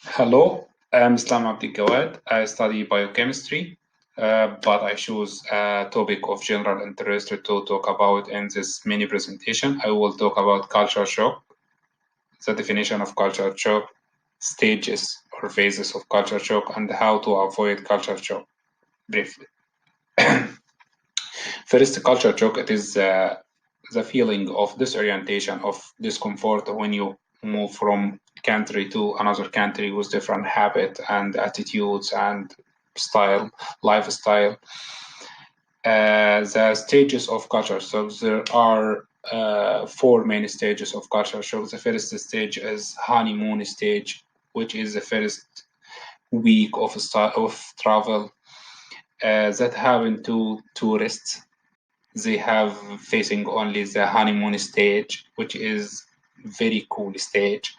Hello, I'm Islam Abdi Gawad. I study biochemistry, but I choose a topic of general interest to talk about in this mini presentation. I will talk about culture shock, the definition of culture shock, stages or phases of culture shock, and how to avoid culture shock briefly. First, culture shock, it is the feeling of disorientation, of discomfort when you move from country to another country with different habit and attitudes and lifestyle. The stages of culture shock, there are four main stages of culture shock. The first stage is honeymoon stage, which is the first week of travel that happen to tourists. They have facing only the honeymoon stage, which is very cool stage.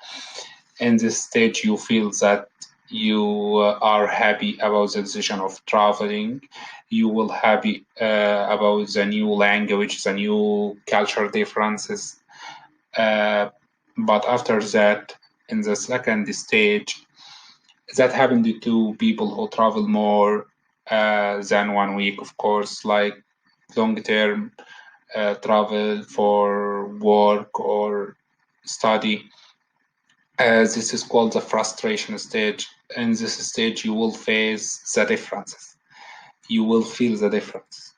In this stage, you feel that you are happy about the decision of traveling. You will happy about the new language, the new cultural differences. Uh, but after that, in the second stage, that happened to people who travel more than 1 week, of course, like long term travel for work or study. This is called the frustration stage. In this stage, you will face the differences. You will feel the difference.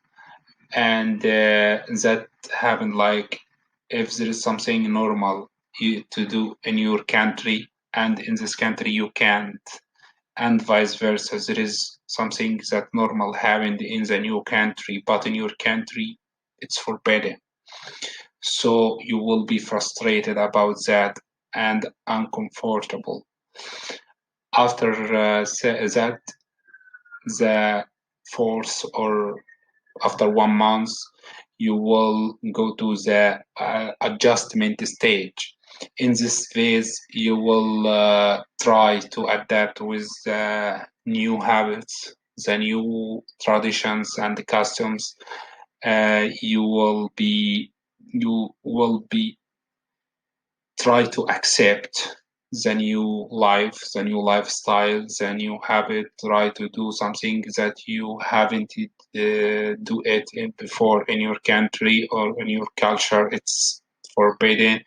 And that happen like if there is something normal to do in your country and in this country you can't, and vice versa. There is something that normal happened in the new country, but in your country it's forbidden. So you will be frustrated about that and uncomfortable. After that, the fourth or after 1 month, you will go to the adjustment stage. In this phase, you will try to adapt with the new habits, the new traditions and customs. You will be try to accept the new life, the new lifestyle, the new habit. Try to do something that you haven't do it before in your country or in your culture. It's forbidden,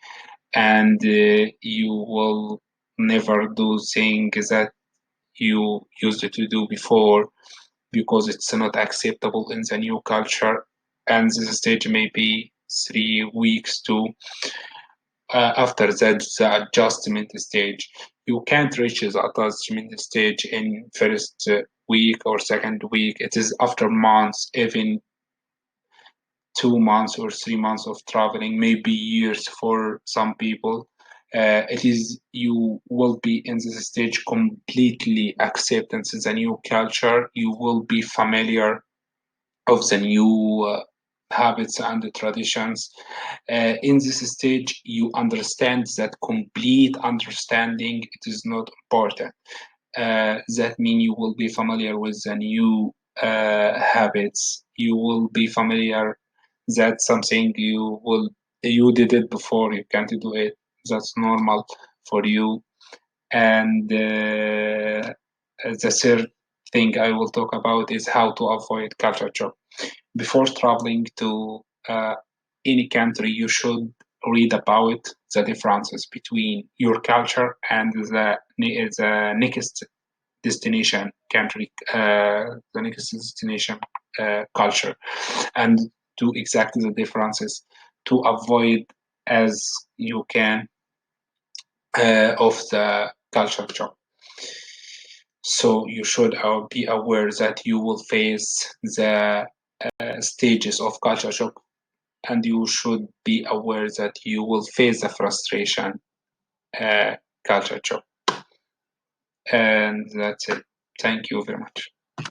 and you will never do things that you used to do before because it's not acceptable in the new culture. And this stage may be 3 weeks to after that the adjustment stage. You can't reach the adjustment stage in first week or second week. It is after months, even 2 months or 3 months of traveling, maybe years for some people. It is you will be in this stage completely acceptance the new culture. You will be familiar of the new habits and the traditions. In this stage, you understand that complete understanding it is not important. That means you will be familiar with the new habits. You will be familiar that something you did it before. You can't do it. That's normal for you. And the third thing I will talk about is how to avoid culture shock. Before traveling to any country, you should read about the differences between your culture and the next destination country, the next destination culture, and do exactly the differences to avoid as you can of the culture shock. So you should be aware that you will face the stages of culture shock, and you should be aware that you will face the frustration uh, culture shock. And that's it. Thank you very much.